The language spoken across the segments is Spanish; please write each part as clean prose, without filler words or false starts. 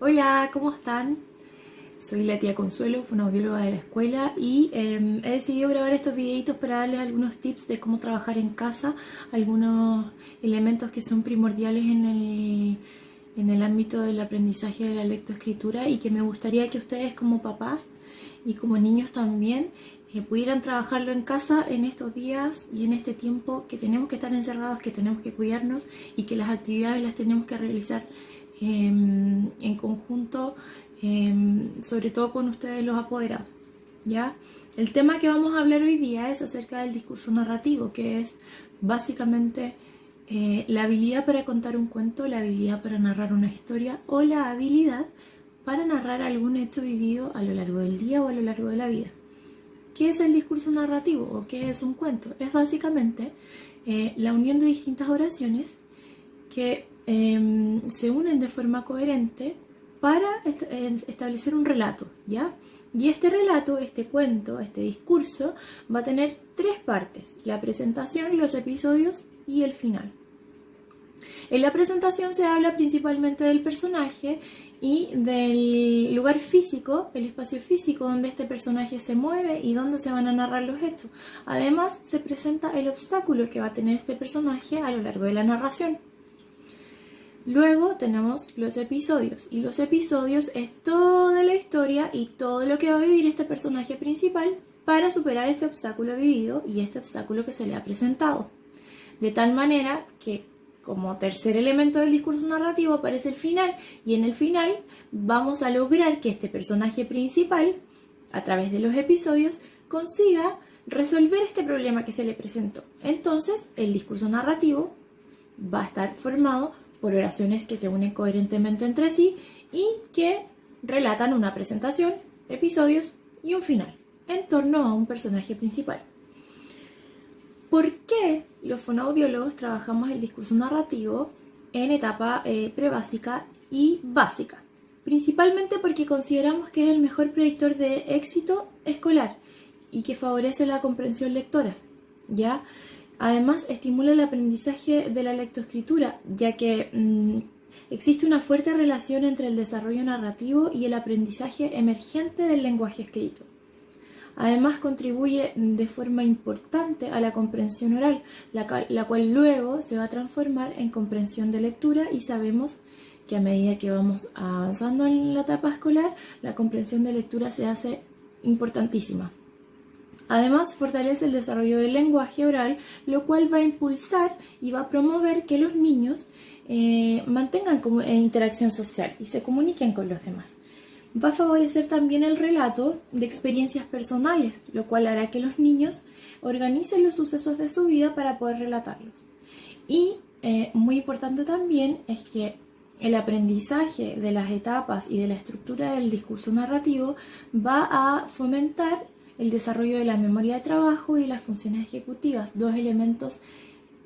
Hola, ¿cómo están? Soy la tía Consuelo, fonoaudióloga de la escuela y he decidido grabar estos videitos para darles algunos tips de cómo trabajar en casa, algunos elementos que son primordiales en el ámbito del aprendizaje de la lectoescritura y que me gustaría que ustedes como papás y como niños también pudieran trabajarlo en casa en estos días y en este tiempo que tenemos que estar encerrados, que tenemos que cuidarnos y que las actividades las tenemos que realizar en conjunto, sobre todo con ustedes los apoderados, ¿ya? El tema que vamos a hablar hoy día es acerca del discurso narrativo, que es básicamente la habilidad para contar un cuento, la habilidad para narrar una historia o la habilidad para narrar algún hecho vivido a lo largo del día o a lo largo de la vida. ¿Qué es el discurso narrativo o qué es un cuento? Es básicamente la unión de distintas oraciones que se unen de forma coherente para establecer un relato, ¿ya? Y este relato, este cuento, este discurso va a tener tres partes: la presentación, los episodios y el final. En la presentación se habla principalmente del personaje y del lugar físico, el espacio físico donde este personaje se mueve y donde se van a narrar los hechos. Además, se presenta el obstáculo que va a tener este personaje a lo largo de la narración. Luego tenemos los episodios, y los episodios es toda la historia y todo lo que va a vivir este personaje principal para superar este obstáculo vivido y este obstáculo que se le ha presentado. De tal manera que como tercer elemento del discurso narrativo aparece el final, y en el final vamos a lograr que este personaje principal, a través de los episodios, consiga resolver este problema que se le presentó. Entonces, el discurso narrativo va a estar formado por oraciones que se unen coherentemente entre sí y que relatan una presentación, episodios y un final en torno a un personaje principal. ¿Por qué los fonoaudiólogos trabajamos el discurso narrativo en etapa prebásica y básica? Principalmente porque consideramos que es el mejor predictor de éxito escolar y que favorece la comprensión lectora, ¿ya? Además, estimula el aprendizaje de la lectoescritura, ya que existe una fuerte relación entre el desarrollo narrativo y el aprendizaje emergente del lenguaje escrito. Además, contribuye de forma importante a la comprensión oral, la cual luego se va a transformar en comprensión de lectura, y sabemos que a medida que vamos avanzando en la etapa escolar, la comprensión de lectura se hace importantísima. Además, fortalece el desarrollo del lenguaje oral, lo cual va a impulsar y va a promover que los niños mantengan interacción social y se comuniquen con los demás. Va a favorecer también el relato de experiencias personales, lo cual hará que los niños organicen los sucesos de su vida para poder relatarlos. Y muy importante también es que el aprendizaje de las etapas y de la estructura del discurso narrativo va a fomentar el desarrollo de la memoria de trabajo y las funciones ejecutivas, dos elementos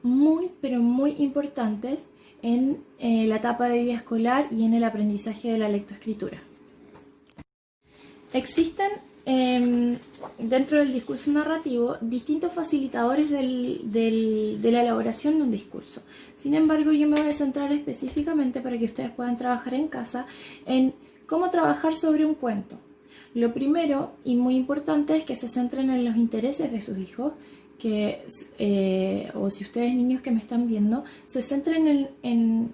muy, pero muy importantes en la etapa de vida escolar y en el aprendizaje de la lectoescritura. Existen dentro del discurso narrativo distintos facilitadores de la elaboración de un discurso. Sin embargo, yo me voy a centrar específicamente, para que ustedes puedan trabajar en casa, en cómo trabajar sobre un cuento. Lo primero y muy importante es que se centren en los intereses de sus hijos, o si ustedes niños que me están viendo, se centren en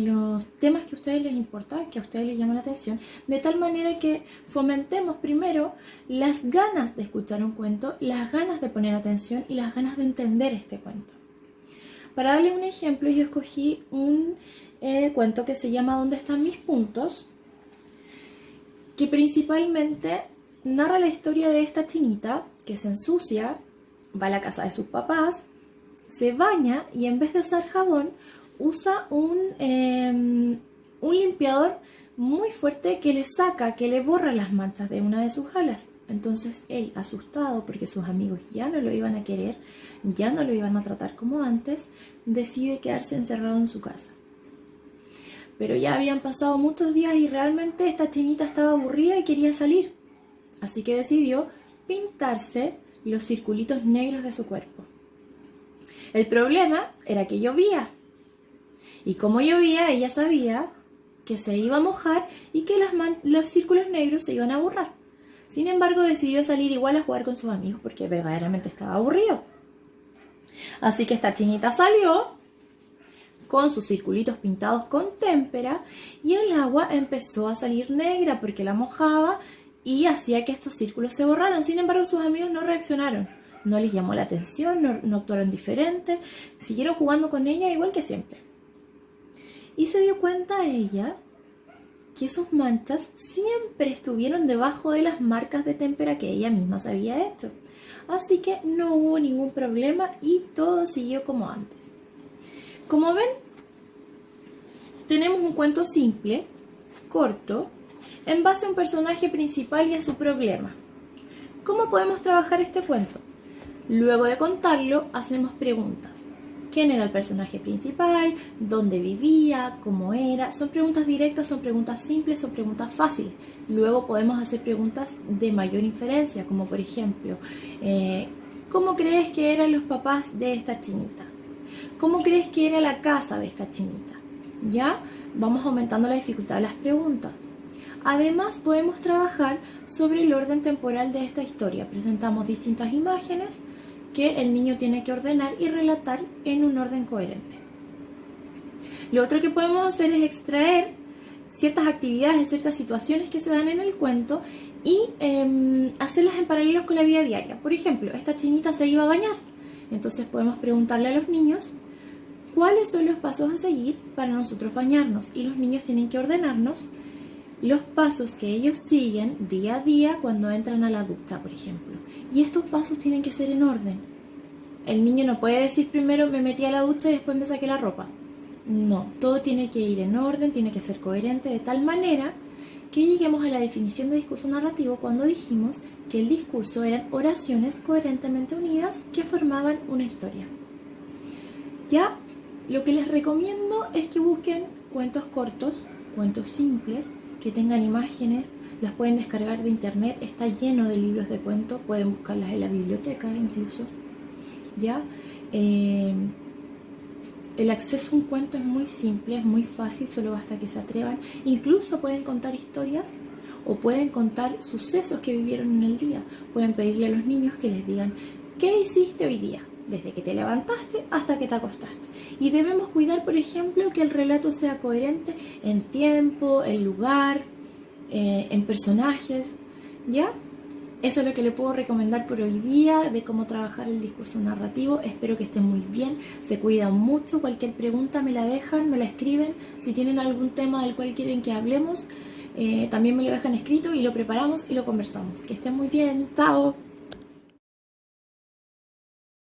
los temas que a ustedes les importan, que a ustedes les llaman la atención, de tal manera que fomentemos primero las ganas de escuchar un cuento, las ganas de poner atención y las ganas de entender este cuento. Para darles un ejemplo, yo escogí un cuento que se llama ¿Dónde están mis puntos?, que principalmente narra la historia de esta chinita que se ensucia, va a la casa de sus papás, se baña y en vez de usar jabón usa un limpiador muy fuerte que le borra las manchas de una de sus alas. Entonces él, asustado porque sus amigos ya no lo iban a querer, ya no lo iban a tratar como antes, decide quedarse encerrado en su casa. Pero ya habían pasado muchos días y realmente esta chinita estaba aburrida y quería salir. Así que decidió pintarse los circulitos negros de su cuerpo. El problema era que llovía. Y como llovía, ella sabía que se iba a mojar y que los círculos negros se iban a borrar. Sin embargo, decidió salir igual a jugar con sus amigos porque verdaderamente estaba aburrido. Así que esta chinita salió con sus circulitos pintados con témpera y el agua empezó a salir negra porque la mojaba y hacía que estos círculos se borraran. Sin embargo, sus amigos no reaccionaron, no les llamó la atención, no actuaron diferente, siguieron jugando con ella igual que siempre. Y se dio cuenta ella que sus manchas siempre estuvieron debajo de las marcas de témpera que ella misma se había hecho. Así que no hubo ningún problema y todo siguió como antes. Como ven, tenemos un cuento simple, corto, en base a un personaje principal y a su problema. ¿Cómo podemos trabajar este cuento? Luego de contarlo, hacemos preguntas. ¿Quién era el personaje principal? ¿Dónde vivía? ¿Cómo era? Son preguntas directas, son preguntas simples, son preguntas fáciles. Luego podemos hacer preguntas de mayor inferencia, como por ejemplo, ¿cómo crees que eran los papás de esta chinita? ¿Cómo crees que era la casa de esta chinita? ¿Ya? Vamos aumentando la dificultad de las preguntas. Además, podemos trabajar sobre el orden temporal de esta historia. Presentamos distintas imágenes que el niño tiene que ordenar y relatar en un orden coherente. Lo otro que podemos hacer es extraer ciertas actividades, ciertas situaciones que se dan en el cuento y hacerlas en paralelo con la vida diaria. Por ejemplo, esta chinita se iba a bañar. Entonces podemos preguntarle a los niños cuáles son los pasos a seguir para nosotros bañarnos. Y los niños tienen que ordenarnos los pasos que ellos siguen día a día cuando entran a la ducha, por ejemplo. Y estos pasos tienen que ser en orden. El niño no puede decir primero me metí a la ducha y después me saqué la ropa. No, todo tiene que ir en orden, tiene que ser coherente de tal manera que lleguemos a la definición de discurso narrativo cuando dijimos que el discurso eran oraciones coherentemente unidas que formaban una historia. Ya, lo que les recomiendo es que busquen cuentos cortos, cuentos simples, que tengan imágenes, las pueden descargar de internet, está lleno de libros de cuentos, pueden buscarlas en la biblioteca incluso, ¿ya? El acceso a un cuento es muy simple, es muy fácil, solo basta que se atrevan. Incluso pueden contar historias o pueden contar sucesos que vivieron en el día. Pueden pedirle a los niños que les digan ¿qué hiciste hoy día? Desde que te levantaste hasta que te acostaste. Y debemos cuidar, por ejemplo, que el relato sea coherente en tiempo, en lugar, en personajes, ¿ya? Eso es lo que le puedo recomendar por hoy día de cómo trabajar el discurso narrativo. Espero que estén muy bien, se cuidan mucho. Cualquier pregunta me la dejan, me la escriben. Si tienen algún tema del cual quieren que hablemos, también me lo dejan escrito y lo preparamos y lo conversamos. Que estén muy bien, chao.